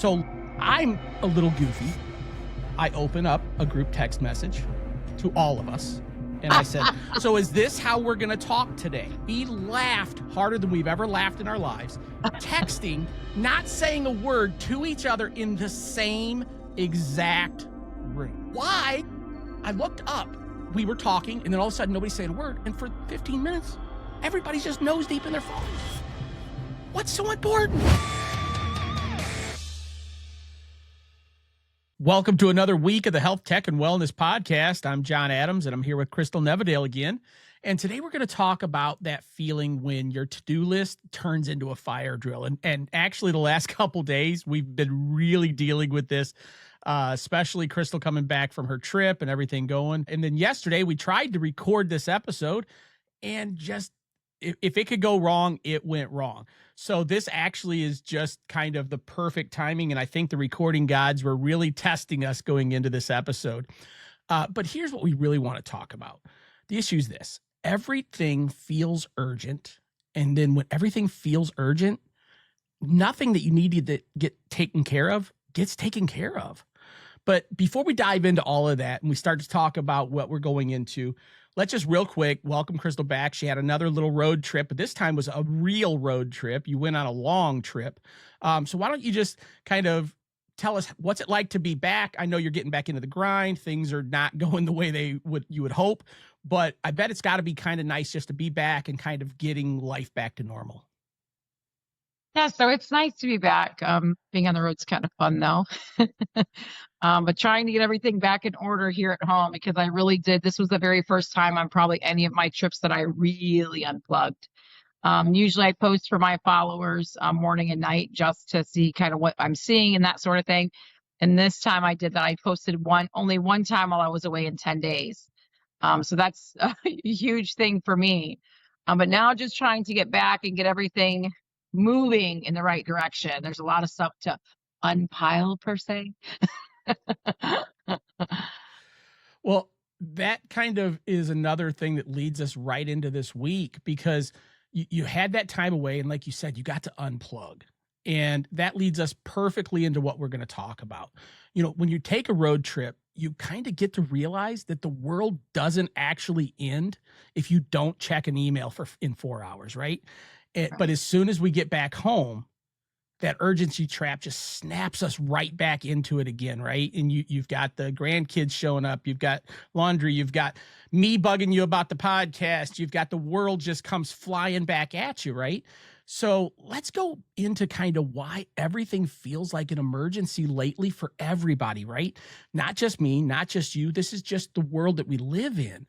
So I'm a little goofy. I open up a group text message to all of us. And I said, so is this how we're going to talk today? We laughed harder than we've ever laughed in our lives, texting, not saying a word to each other in the same exact room. Why? I looked up. We were talking, and then all of a sudden, nobody's saying a word. And for 15 minutes, everybody's just nose deep in their phones. What's so important? Welcome to another week of the Health, Tech, and Wellness Podcast. I'm John Adams, and I'm here with Crystal Nevadale again. And today we're going to talk about that feeling when your to-do list turns into a fire drill. And actually, the last couple days, we've been really dealing with this, especially Crystal coming back from her trip and everything going. And then yesterday, we tried to record this episode, and just if it could go wrong, it went wrong. So this actually is just kind of the perfect timing, and I think the recording gods were really testing us going into this episode. But here's what we really want to talk about. The issue is this. Everything feels urgent, and then when everything feels urgent, nothing that you need to get taken care of gets taken care of. But before we dive into all of that and we start to talk about what we're going into, let's just real quick welcome Crystal back. She had another little road trip, but this time was a real road trip. You went on a long trip. So why don't you just kind of tell us what's it like to be back? I know you're getting back into the grind. Things are not going the way you would hope, but I bet it's got to be kind of nice just to be back and kind of getting life back to normal. Yeah, so it's nice to be back. Being on the road's kind of fun though. But trying to get everything back in order here at home, because I really did. This was the very first time on probably any of my trips that I really unplugged. Usually I post for my followers morning and night just to see kind of what I'm seeing and that sort of thing. And this time I did that. I posted only one time while I was away in 10 days. So that's a huge thing for me. But now just trying to get back and get everything moving in the right direction. There's a lot of stuff to unpile per se. Well, that kind of is another thing that leads us right into this week, because you had that time away, and like you said, you got to unplug. And that leads us perfectly into what we're going to talk about. You know, when you take a road trip, you kind of get to realize that the world doesn't actually end if you don't check an email in 4 hours, right? But as soon as we get back home, that urgency trap just snaps us right back into it again, right? And you've got the grandkids showing up, you've got laundry, you've got me bugging you about the podcast, you've got the world just comes flying back at you, right? So let's go into kind of why everything feels like an emergency lately for everybody, right? Not just me, not just you. This is just the world that we live in.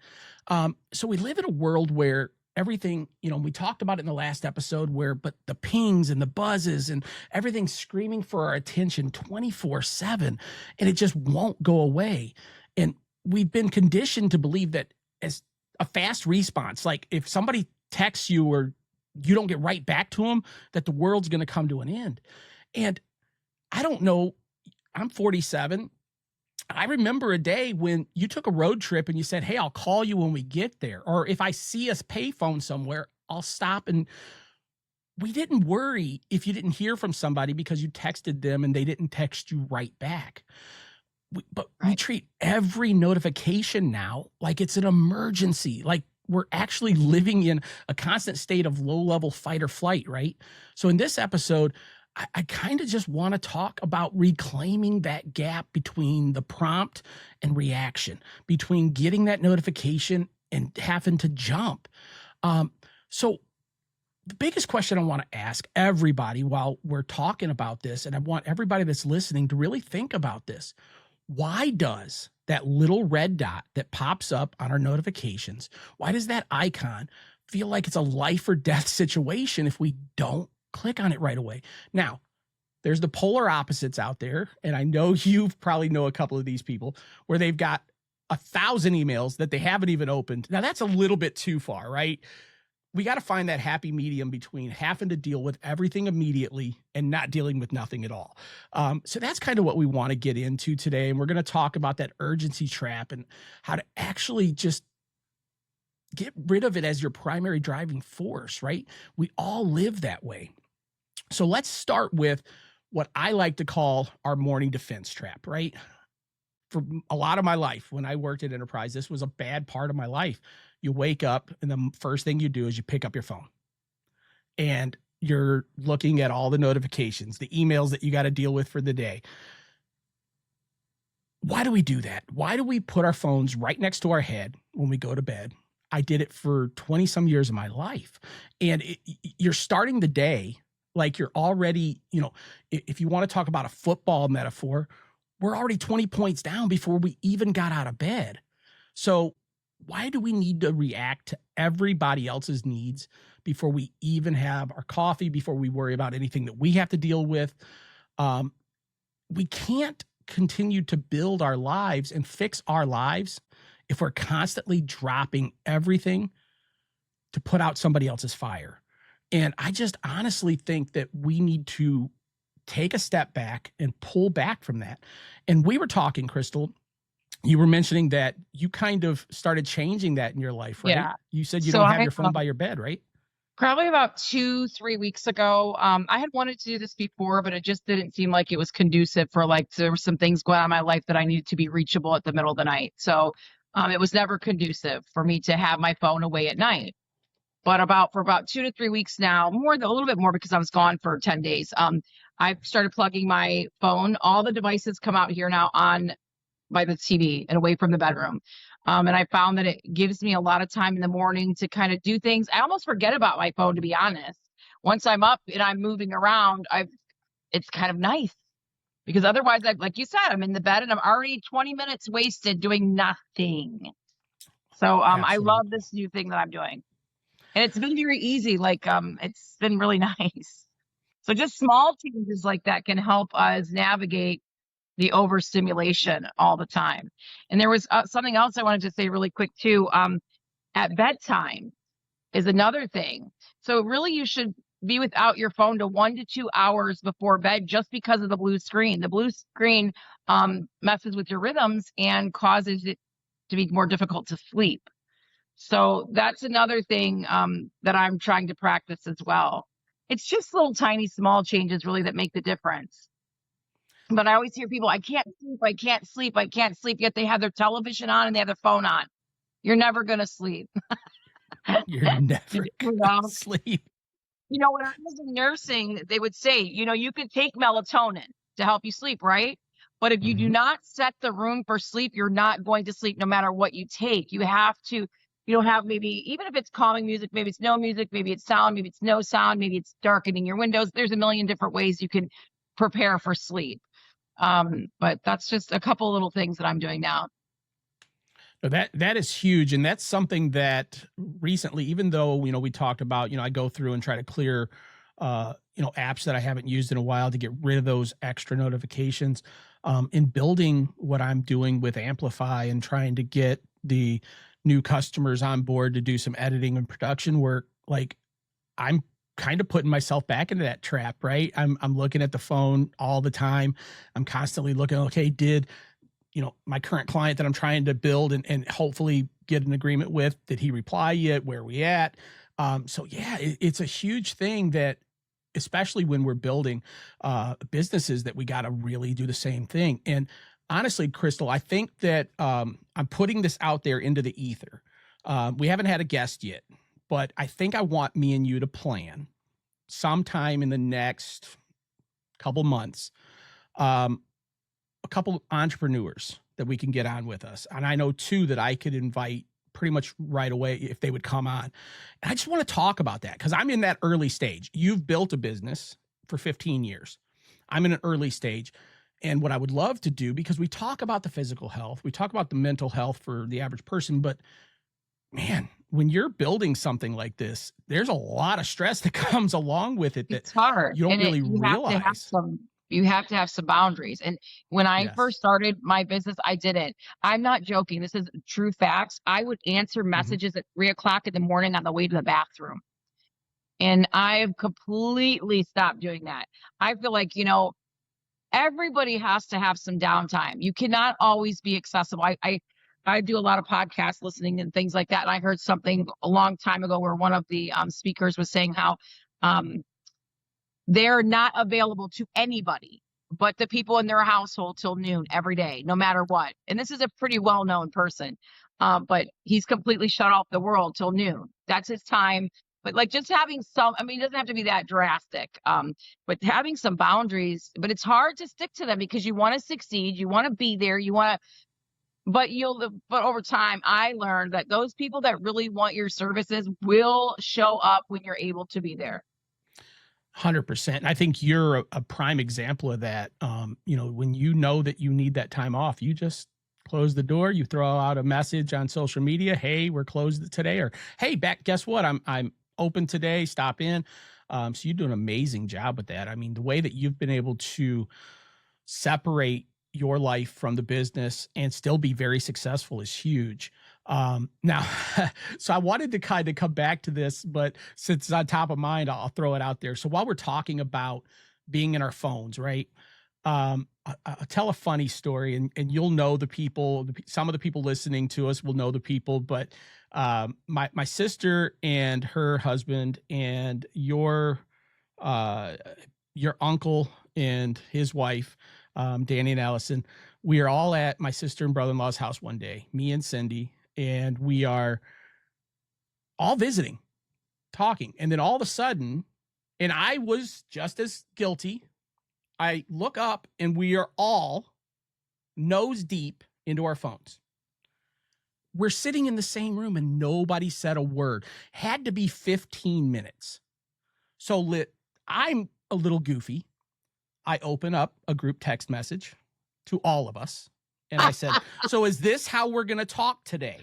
So we live in a world where everything, we talked about it in the last episode but the pings and the buzzes and everything's screaming for our attention 24/7, and it just won't go away. And we've been conditioned to believe that as a fast response, like if somebody texts you or you don't get right back to them, that the world's going to come to an end. And I don't know, I'm 47. I remember a day when you took a road trip and you said, hey, I'll call you when we get there. Or if I see a payphone somewhere, I'll stop. And we didn't worry if you didn't hear from somebody because you texted them and they didn't text you right back. We treat every notification now like it's an emergency, like we're actually living in a constant state of low-level fight or flight, right? So in this episode, I kind of just want to talk about reclaiming that gap between the prompt and reaction, between getting that notification and having to jump. So the biggest question I want to ask everybody while we're talking about this, and I want everybody that's listening to really think about this: why does that little red dot that pops up on our notifications, why does that icon feel like it's a life or death situation if we don't click on it right away? Now, there's the polar opposites out there, and I know you probably know a couple of these people where they've got 1,000 emails that they haven't even opened. Now, that's a little bit too far, right? We got to find that happy medium between having to deal with everything immediately and not dealing with nothing at all. So that's kind of what we want to get into today. And we're going to talk about that urgency trap and how to actually just get rid of it as your primary driving force, right? We all live that way. So let's start with, what I like to call our morning defense trap, right? For a lot of my life, when I worked at enterprise, this was a bad part of my life. You wake up and the first thing you do is you pick up your phone and you're looking at all the notifications, the emails that you got to deal with for the day. Why do we do that? Why do we put our phones right next to our head when we go to bed? I did it for 20 some years of my life. And you're starting the day like you're already, if you want to talk about a football metaphor, we're already 20 points down before we even got out of bed. So why do we need to react to everybody else's needs before we even have our coffee, before we worry about anything that we have to deal with? We can't continue to build our lives and fix our lives if we're constantly dropping everything to put out somebody else's fire. And I just honestly think that we need to take a step back and pull back from that. And we were talking, Crystal, you were mentioning that you kind of started changing that in your life, right? Yeah. You said you So don't have your phone by your bed, right? probably about 2-3 weeks ago, I had wanted to do this before, but it just didn't seem like it was conducive for there were some things going on in my life that I needed to be reachable at the middle of the night. So it was never conducive for me to have my phone away at night. But for about 2 to 3 weeks now, a little bit more because I was gone for 10 days. I've started plugging my phone. All the devices come out here now on by the TV and away from the bedroom. And I found that it gives me a lot of time in the morning to kind of do things. I almost forget about my phone, to be honest. Once I'm up and I'm moving around, it's kind of nice because otherwise, like you said, I'm in the bed and I'm already 20 minutes wasted doing nothing. So I love Absolutely. this new thing that I'm doing. And it's been very easy. It's been really nice. So just small changes like that can help us navigate the overstimulation all the time. And there was something else I wanted to say really quick too. At bedtime is another thing. So really you should be without your phone to 1 to 2 hours before bed just because of the blue screen. The blue screen messes with your rhythms and causes it to be more difficult to sleep. So that's another thing that I'm trying to practice as well. It's just little tiny small changes really that make the difference. But I always hear people, I can't sleep, I can't sleep, I can't sleep, yet they have their television on and they have their phone on. You're never going to sleep. You're never You gonna know, sleep. when I was in nursing, they would say, you can take melatonin to help you sleep, right? But if you do Mhm. not set the room for sleep, you're not going to sleep no matter what you take. You have to, have maybe, even if it's calming music, maybe it's no music, maybe it's sound, maybe it's no sound, maybe it's darkening your windows. There's a million different ways you can prepare for sleep. But that's just a couple little things that I'm doing now. No, that is huge, and that's something that recently, even though we talked about, I go through and try to clear, apps that I haven't used in a while to get rid of those extra notifications. In building what I'm doing with Amplify and trying to get the new customers on board to do some editing and production work, like I'm kind of putting myself back into that trap, right? I'm looking at the phone all the time. I'm constantly looking, okay, did my current client that I'm trying to build and hopefully get an agreement with, did he reply yet? Where are we at? So yeah, it's a huge thing that, especially when we're building businesses, that we got to really do the same thing. And honestly, Crystal, I think that I'm putting this out there into the ether. We haven't had a guest yet, but I think I want me and you to plan sometime in the next couple months, a couple of entrepreneurs that we can get on with us. And I know two that I could invite pretty much right away if they would come on. And I just want to talk about that because I'm in that early stage. You've built a business for 15 years. I'm in an early stage. And what I would love to do, because we talk about the physical health, we talk about the mental health for the average person, but man, when you're building something like this, there's a lot of stress that comes along with it that It's hard, you don't and really realize. you have to have some boundaries. And when I first Yes. started my business, I didn't. I'm not joking. This is true facts. I would answer Mhm. messages at 3 o'clock in the morning on the way to the bathroom. And I've completely stopped doing that. I feel like, everybody has to have some downtime. You cannot always be accessible. I do a lot of podcast listening and things like that. And I heard something a long time ago where one of the speakers was saying how um, they're not available to anybody but the people in their household till noon every day, no matter what. And this is a pretty well-known person, but he's completely shut off the world till noon. That's his time. But like just having some, I mean, it doesn't have to be that drastic, but having some boundaries. But it's hard to stick to them because you want to succeed, you want to be there, you want to. But over time, I learned that those people that really want your services will show up when you're able to be there. 100%. I think you're a prime example of that. When you know that you need that time off, you just close the door, you throw out a message on social media, hey, we're closed today, or hey, guess what? I'm open today, stop in. So you do an amazing job with that. I mean, the way that you've been able to separate your life from the business and still be very successful is huge. Now, so I wanted to kind of come back to this, but since it's on top of mind, I'll throw it out there. So while we're talking about being in our phones, right? I'll tell a funny story, and you'll know the people. Some of the people listening to us will know the people, but my sister and her husband and your uncle and his wife, Danny and Allison, we are all at my sister and brother-in-law's house one day, me and Cindy, and we are all visiting, talking. And then all of a sudden, and I was just as guilty, I look up and we are all nose deep into our phones. We're sitting in the same room and nobody said a word. Had to be 15 minutes. So I'm a little goofy. I open up a group text message to all of us. And I said, so is this how we're going to talk today?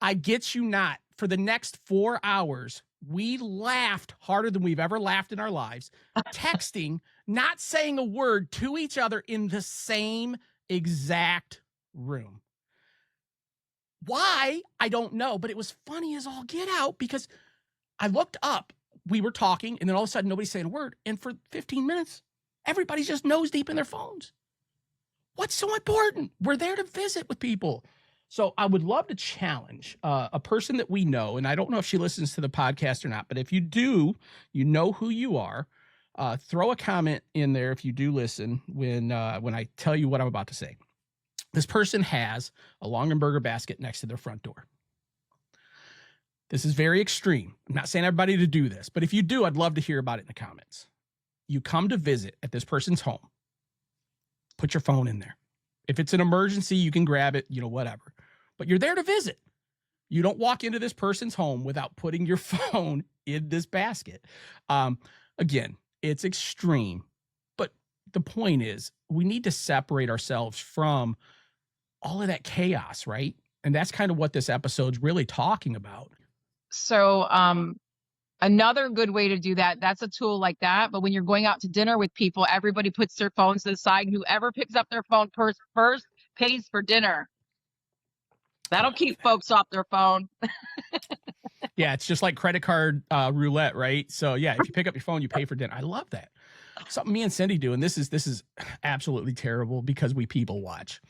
I get you not. For the next 4 hours, we laughed harder than we've ever laughed in our lives, texting, not saying a word to each other in the same exact room. Why? I don't know, but it was funny as all get out because I looked up, we were talking, and then all of a sudden nobody's saying a word. And for 15 minutes, everybody's just nose deep in their phones. What's so important? We're there to visit with people. So I would love to challenge a person that we know, and I don't know if she listens to the podcast or not, but if you do, you know who you are. Throw a comment in there if you do listen when I tell you what I'm about to say. This person has a Longenberger basket next to their front door. This is very extreme. I'm not saying everybody to do this, but if you do, I'd love to hear about it in the comments. You come to visit at this person's home. Put your phone in there. If it's an emergency, you can grab it, whatever. But you're there to visit. You don't walk into this person's home without putting your phone in this basket. Again, it's extreme. But the point is, we need to separate ourselves from all of that chaos, right? And that's kind of what this episode's really talking about. So another good way to do that's a tool like that. But when you're going out to dinner with people, everybody puts their phones to the side. Whoever picks up their phone first pays for dinner. That'll keep folks off their phone. Yeah, it's just like credit card roulette, right? So yeah, if you pick up your phone, you pay for dinner. I love that. Something me and Cindy do, and this is absolutely terrible because we people watch.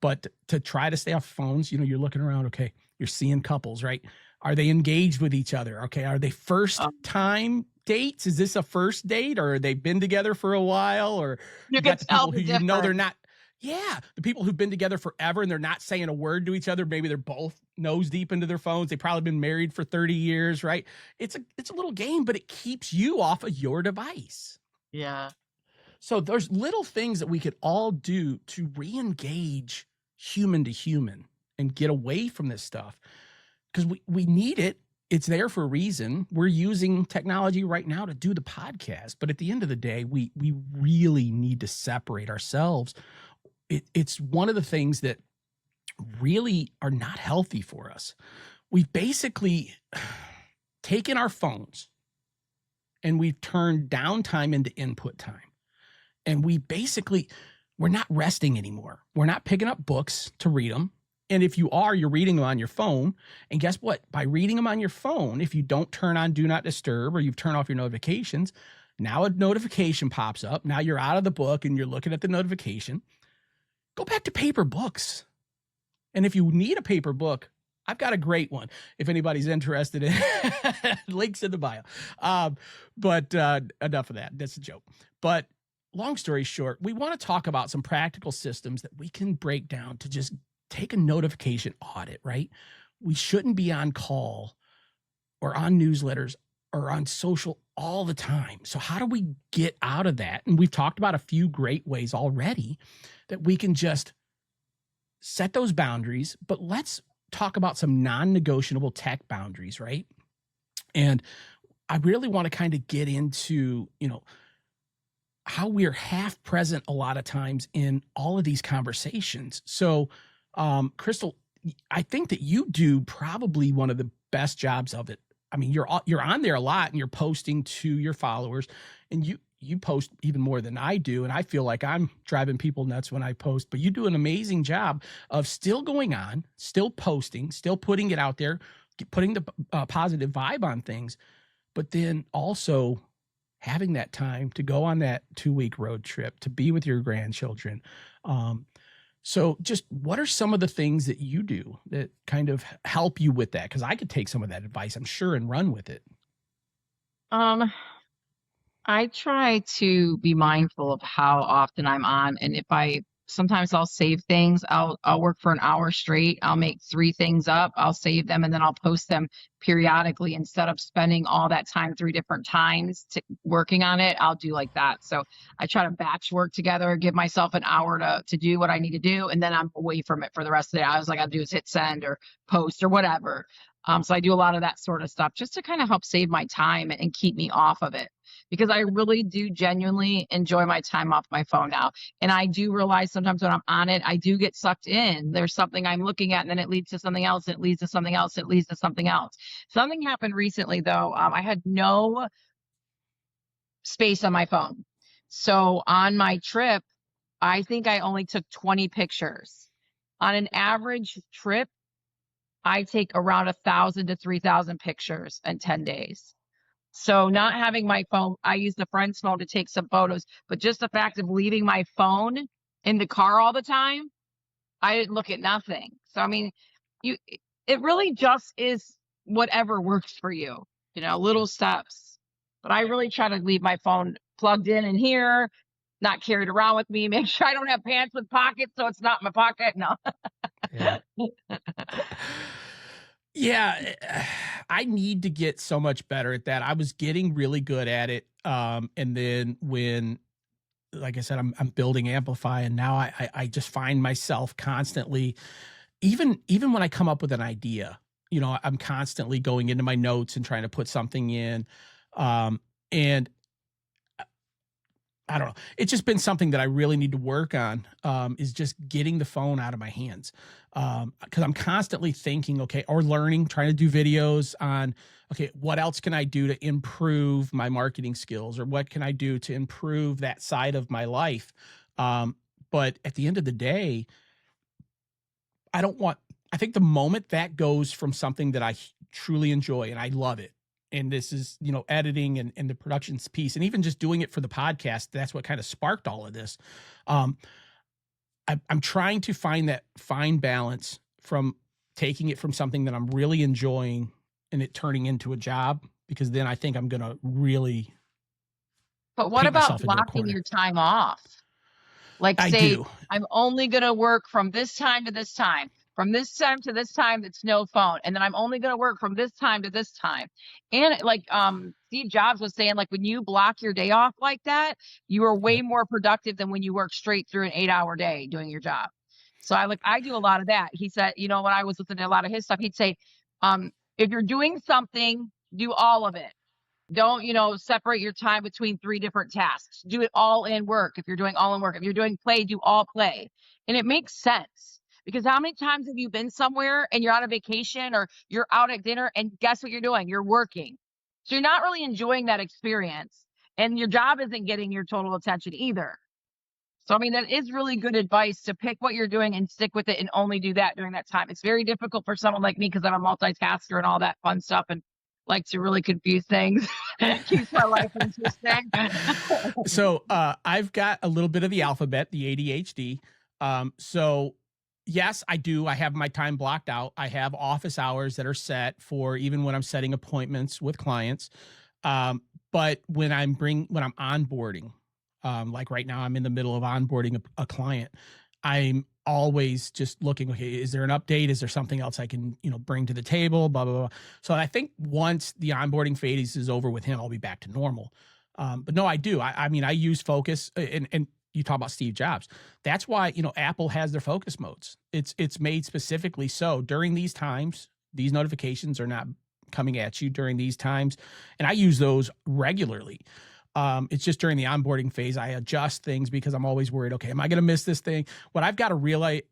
But to try to stay off phones, you're looking around, okay, you're seeing couples, right? Are they engaged with each other? Okay, are they first time dates? Is this a first date, or they've been together for a while? Or You got can the people tell who the they're difference. not. Yeah, the people who've been together forever and they're not saying a word to each other. Maybe they're both nose deep into their phones. They've probably been married for 30 years, right? It's a little game, but it keeps you off of your device. Yeah. So there's little things that we could all do to re-engage human to human and get away from this stuff because we need it. It's there for a reason. We're using technology right now to do the podcast, but at the end of the day, we really need to separate ourselves. It's one of the things that really are not healthy for us. We've basically taken our phones and we've turned downtime into input time. And we're not resting anymore. We're not picking up books to read them. And if you are, you're reading them on your phone. And guess what? By reading them on your phone, if you don't turn on Do Not Disturb or you've turned off your notifications, now a notification pops up. Now you're out of the book and you're looking at the notification. Go back to paper books. And if you need a paper book, I've got a great one if anybody's interested in links in the bio. But enough of that. That's a joke. But long story short, we want to talk about some practical systems that we can break down to just take a notification audit, right? We shouldn't be on call or on newsletters or on social all the time. So how do we get out of that? And we've talked about a few great ways already that we can just set those boundaries, but let's talk about some non-negotiable tech boundaries, right? And I really want to kind of get into, how we're half present a lot of times in all of these conversations. So, Crystal, I think that you do probably one of the best jobs of it. I mean, you're on there a lot and you're posting to your followers, and you post even more than I do. And I feel like I'm driving people nuts when I post, but you do an amazing job of still going on, still posting, still putting it out there, putting the positive vibe on things, but then also having that time to go on that 2-week road trip, to be with your grandchildren. So just what are some of the things that you do that kind of help you with that? Because I could take some of that advice, I'm sure, and run with it. Um, I try to be mindful of how often I'm on, and if I sometimes I'll save things. I'll work for an hour straight. I'll make 3 things up. I'll save them and then I'll post them periodically instead of spending all that time 3 different times working on it. I'll do like that. So I try to batch work together, give myself an hour to do what I need to do, and then I'm away from it for the rest of the day. I was like, I'll do is hit send or post or whatever. So I do a lot of that sort of stuff just to kind of help save my time and keep me off of it, because I really do genuinely enjoy my time off my phone now. And I do realize sometimes when I'm on it, I do get sucked in. There's something I'm looking at, and then it leads to something else, and it leads to something else, and it leads to something else. Something happened recently, though. I had no space on my phone. So on my trip, I think I only took 20 pictures. On an average trip, I take around 1,000 to 3,000 pictures in 10 days. So not having my phone, I use the friend's phone to take some photos, but just the fact of leaving my phone in the car all the time, I didn't look at nothing. So I mean, it really just is whatever works for you, little steps. But I really try to leave my phone plugged in here, not carried around with me. Make sure I don't have pants with pockets so it's not in my pocket. No. Yeah. Yeah, I need to get so much better at that. I was getting really good at it. And then when, like I said, I'm building Amplify, and now I just find myself constantly, even when I come up with an idea, I'm constantly going into my notes and trying to put something in. And I don't know. It's just been something that I really need to work on, is just getting the phone out of my hands. Because I'm constantly thinking, okay, or learning, trying to do videos on, okay, what else can I do to improve my marketing skills, or what can I do to improve that side of my life? But at the end of the day, I think the moment that goes from something that I truly enjoy and I love it, and this is, editing and the productions piece, and even just doing it for the podcast, that's what kind of sparked all of this. I'm trying to find that fine balance from taking it from something that I'm really enjoying and it turning into a job, because then I think I'm going to really. But what about blocking your time off? Like, say, I'm only going to work from this time to this time. From this time to this time, it's no phone. And then I'm only going to work from this time to this time. And like Steve Jobs was saying, like, when you block your day off like that, you are way more productive than when you work straight through an 8-hour day doing your job. So I do a lot of that. He said, when I was listening to a lot of his stuff, he'd say, if you're doing something, do all of it. Don't, separate your time between 3 different tasks. Do it all in work. If you're doing all in work, if you're doing play, do all play. And it makes sense. Because how many times have you been somewhere and you're on a vacation or you're out at dinner and guess what you're doing? You're working. So you're not really enjoying that experience, and your job isn't getting your total attention either. So, I mean, that is really good advice to pick what you're doing and stick with it and only do that during that time. It's very difficult for someone like me because I'm a multitasker and all that fun stuff and like to really confuse things. Keeps my life interesting. So I've got a little bit of the alphabet, the ADHD. So Yes, I do. I have my time blocked out. I have office hours that are set for even when I'm setting appointments with clients. Um, but when I'm onboarding, like right now, I'm in the middle of onboarding a client. I'm always just looking, okay, is there an update? Is there something else I can, bring to the table? Blah, blah, blah. So I think once the onboarding phase is over with him, I'll be back to normal. But no, I do. I mean, I use focus and you talk about Steve Jobs. That's why, Apple has their focus modes. It's made specifically so during these times, these notifications are not coming at you during these times. And I use those regularly. It's just during the onboarding phase, I adjust things because I'm always worried, okay, am I going to miss this thing? What I've got to realize,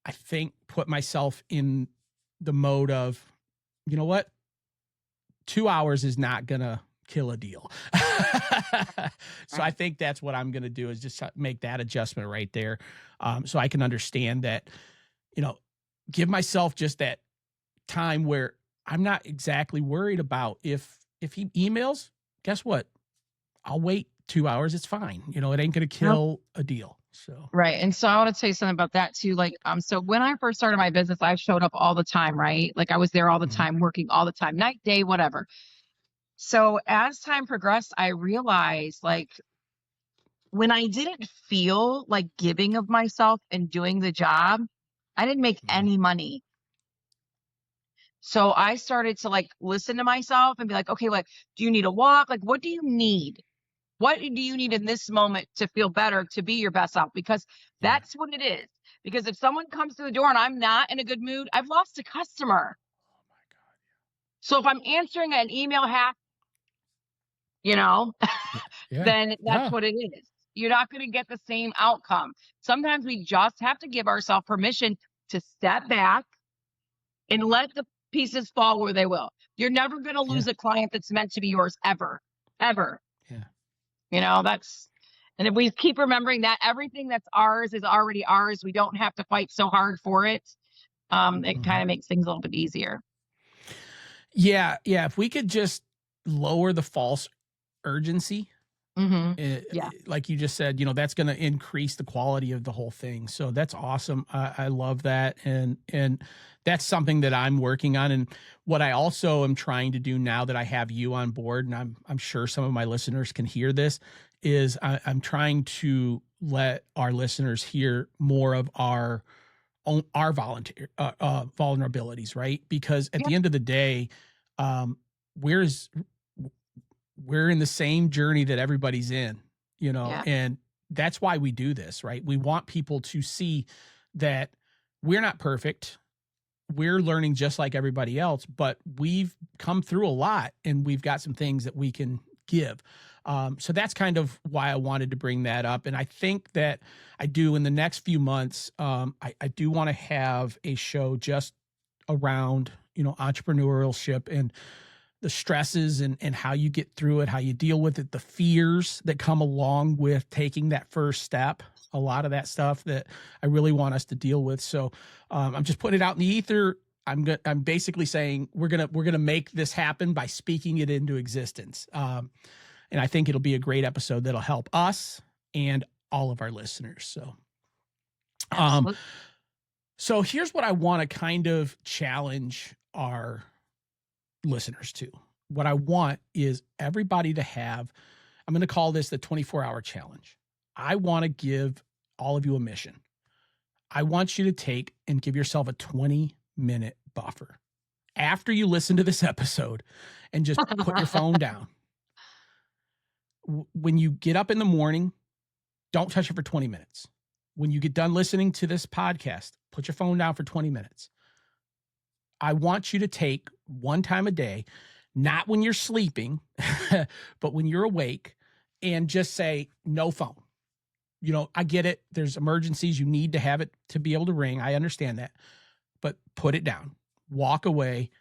I think, put myself in the mode of, you know what? 2 hours is not going to kill a deal. So I think that's what I'm going to do is just make that adjustment right there. So I can understand that, give myself just that time where I'm not exactly worried about if he emails, guess what? I'll wait 2 hours. It's fine. It ain't going to kill a deal. So, Right. And so I want to tell you something about that too. Like, so when I first started my business, I showed up all the time, right? Like I was there all the mhm, time, working all the time, night, day, whatever. So as time progressed, I realized like when I didn't feel like giving of myself and doing the job, I didn't make mhm, any money. So I started to like listen to myself and be like, okay, like, do you need a walk? Like, what do you need? What do you need in this moment to feel better, to be your best self? Because yeah. that's what it is. Because if someone comes to the door and I'm not in a good mood, I've lost a customer. Oh my God. So if I'm answering an email half, you know, Yeah. Yeah. then that's No. what it is. You're not going to get the same outcome. Sometimes we just have to give ourselves permission to step back and let the pieces fall where they will. You're never going to Yeah. lose a client that's meant to be yours ever, ever. Yeah. That's, and if we keep remembering that everything that's ours is already ours, we don't have to fight so hard for it. It Mhm. kind of makes things a little bit easier. Yeah. Yeah. If we could just lower the false urgency, Hmm. Yeah. like you just said, that's going to increase the quality of the whole thing. So that's awesome. I love that, and that's something that I'm working on. And what I also am trying to do now that I have you on board, and I'm sure some of my listeners can hear this, is I'm trying to let our listeners hear more of our volunteer vulnerabilities, right? Because at Yeah. the end of the day, um, we're as we're in the same journey that everybody's in, Yeah. and that's why we do this, right? We want people to see that we're not perfect. We're learning just like everybody else, but we've come through a lot and we've got some things that we can give. So that's kind of why I wanted to bring that up. And I think that I do in the next few months, I do want to have a show just around, entrepreneurship and the stresses and how you get through it, how you deal with it, the fears that come along with taking that first step, a lot of that stuff that I really want us to deal with. So I'm just putting it out in the ether. I'm basically saying we're gonna make this happen by speaking it into existence. And I think it'll be a great episode that'll help us and all of our listeners. Um, Absolutely. so here's what I want to kind of challenge our listeners to. What I want is everybody to have, I'm going to call this the 24-hour challenge. I want to give all of you a mission. I want you to take and give yourself a 20-minute buffer after you listen to this episode and just put your phone down. When you get up in the morning, don't touch it for 20 minutes. When you get done listening to this podcast, put your phone down for 20 minutes. I want you to take one time a day, not when you're sleeping, but when you're awake, and just say, no phone. I get it. There's emergencies. You need to have it to be able to ring. I understand that. But put it down. Walk away,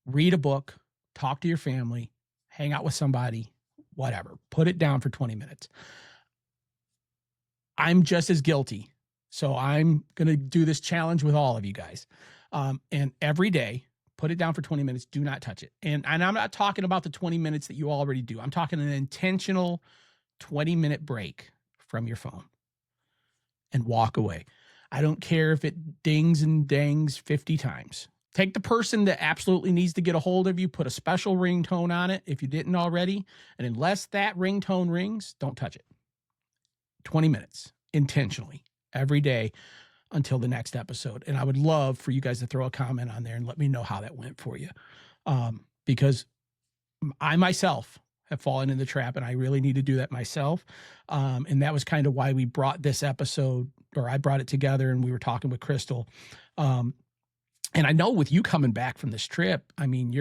read a book, talk to your family, hang out with somebody, whatever. Put it down for 20 minutes. I'm just as guilty. So I'm going to do this challenge with all of you guys. And every day, put it down for 20 minutes. Do not touch it. And I'm not talking about the 20 minutes that you already do. I'm talking an intentional 20-minute break from your phone and walk away. I don't care if it dings and dangs 50 times. Take the person that absolutely needs to get a hold of you, put a special ringtone on it if you didn't already, and unless that ringtone rings, don't touch it. 20 minutes intentionally every day until the next episode. And I would love for you guys to throw a comment on there and let me know how that went for you. Because I myself have fallen in the trap and I really need to do that myself. And that was kind of why we brought this episode, or I brought it together, and we were talking with Crystal. And I know with you coming back from this trip, I mean,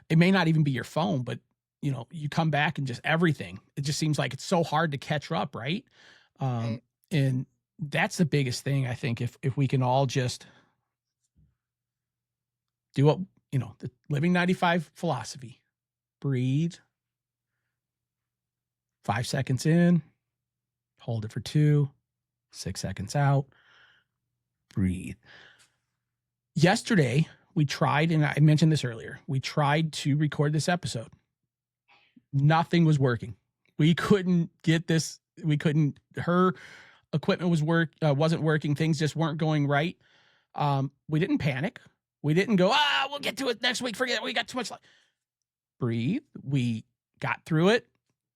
it may not even be your phone, but you know, you come back and just everything, it just seems like it's so hard to catch up. Right. Right. And that's the biggest thing. I think if we can all just do what, you know, the Living 95 philosophy, breathe, 5 seconds in, hold it for 2, 6 seconds out, breathe. Yesterday, we tried, and I mentioned this earlier, we tried to record this episode. Nothing was working. We couldn't get this. Her equipment wasn't working. Things just weren't going right. We didn't panic. We didn't go, we'll get to it next week. Forget it. We got too much. Breathe. We got through it.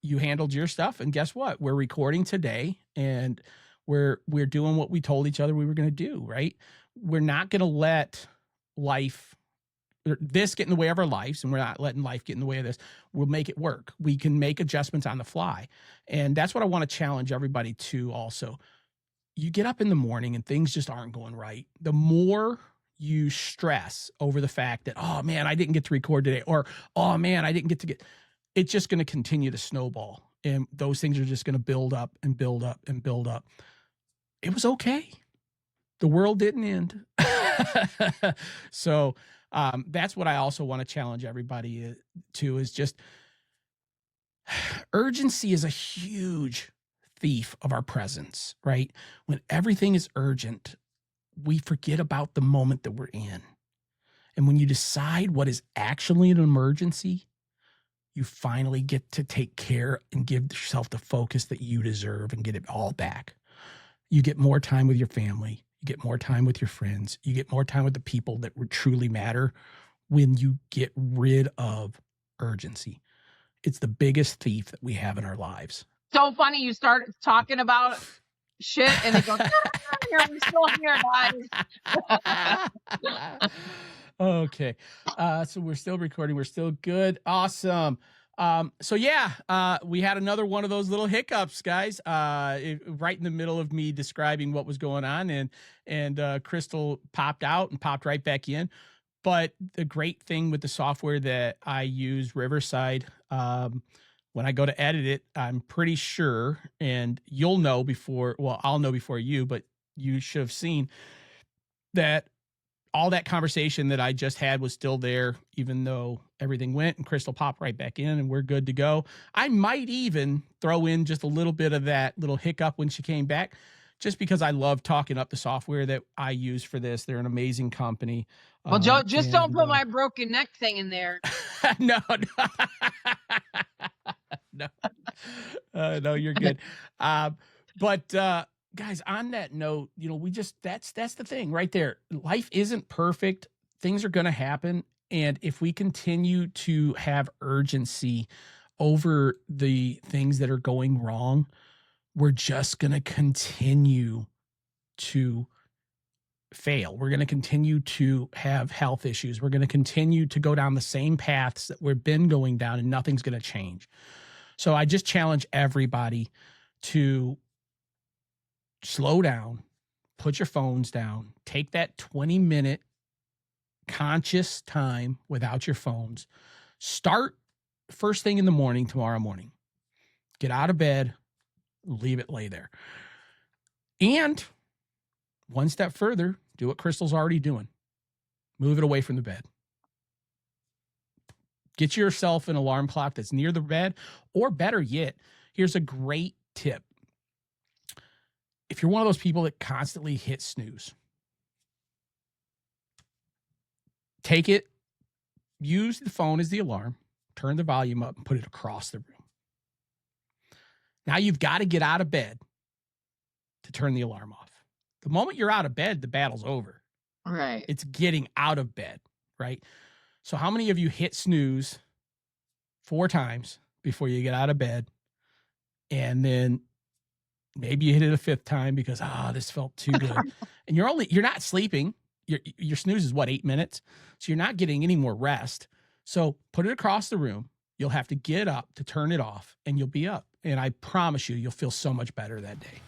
You handled your stuff. And guess what? We're recording today, and we're doing what we told each other we were going to do, right? We're not going to let this get in the way of our lives, and we're not letting life get in the way of this. We'll make it work. We can make adjustments on the fly. And that's what I want to challenge everybody to also. You get up in the morning and things just aren't going right. The more you stress over the fact that, oh man, I didn't get to record today, or, oh man, I didn't get to get, it's just going to continue to snowball. And those things are just going to build up and build up and build up. It was okay. The world didn't end. So that's what I also want to challenge everybody to, is just urgency is a huge thief of our presence, right? When everything is urgent, we forget about the moment that we're in. And when you decide what is actually an emergency, you finally get to take care and give yourself the focus that you deserve and get it all back. You get more time with your family. You get more time with your friends. You get more time with the people that would truly matter when you get rid of urgency. It's the biggest thief that we have in our lives. So funny, you start talking about shit and it goes, we're still here, guys. Okay. So we're still recording. We're still good. Awesome. So yeah, we had another one of those little hiccups, guys, right in the middle of me describing what was going on, and Crystal popped out and popped right back in. But the great thing with the software that I use, Riverside, when I go to edit it, I'm pretty sure, and you'll know before, well, I'll know before you, but you should have seen that all that conversation that I just had was still there, even though everything went, and Crystal popped right back in and we're good to go. I might even throw in just a little bit of that little hiccup when she came back, just because I love talking up the software that I use for this. They're an amazing company. Well, just don't put my broken neck thing in there. No, no, you're good. But guys, on that note, you know, that's the thing right there. Life isn't perfect. Things are going to happen. And if we continue to have urgency over the things that are going wrong, we're just going to continue to fail. We're going to continue to have health issues. We're going to continue to go down the same paths that we've been going down, and nothing's going to change. So I just challenge everybody to slow down, put your phones down, take that 20-minute conscious time without your phones. Start first thing in the morning tomorrow morning. Get out of bed, leave it lay there. And one step further, do what Crystal's already doing. Move it away from the bed. Get yourself an alarm clock that's near the bed, or better yet, here's a great tip. If you're one of those people that constantly hit snooze, take it, use the phone as the alarm, turn the volume up, and put it across the room. Now you've got to get out of bed to turn the alarm off. The moment you're out of bed, the battle's over. Right. It's getting out of bed, right? So how many of you hit snooze 4 times before you get out of bed? And then maybe you hit it a 5th time because, this felt too good. And you're not sleeping. Your snooze is what, 8 minutes? So you're not getting any more rest. So put it across the room. You'll have to get up to turn it off and you'll be up. And I promise you'll feel so much better that day.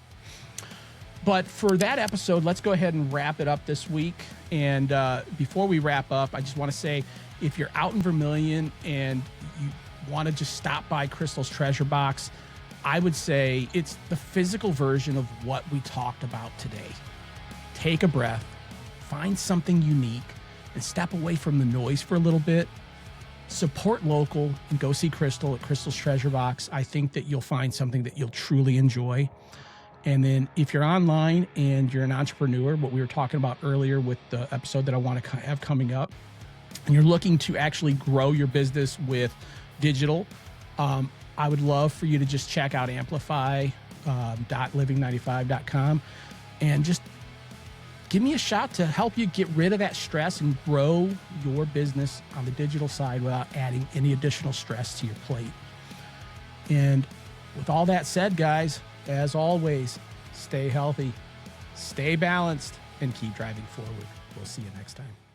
But for that episode, let's go ahead and wrap it up this week. And before we wrap up, I just want to say, if you're out in Vermilion and you want to just stop by Crystal's Treasure Box, I would say it's the physical version of what we talked about today. Take a breath, find something unique, and step away from the noise for a little bit. Support local and go see Crystal at Crystal's Treasure Box. I think that you'll find something that you'll truly enjoy. And then if you're online and you're an entrepreneur, what we were talking about earlier with the episode that I want to have coming up, and you're looking to actually grow your business with digital, I would love for you to just check out amplify.living95.com and just give me a shot to help you get rid of that stress and grow your business on the digital side without adding any additional stress to your plate. And with all that said, guys, as always, stay healthy, stay balanced, and keep driving forward. We'll see you next time.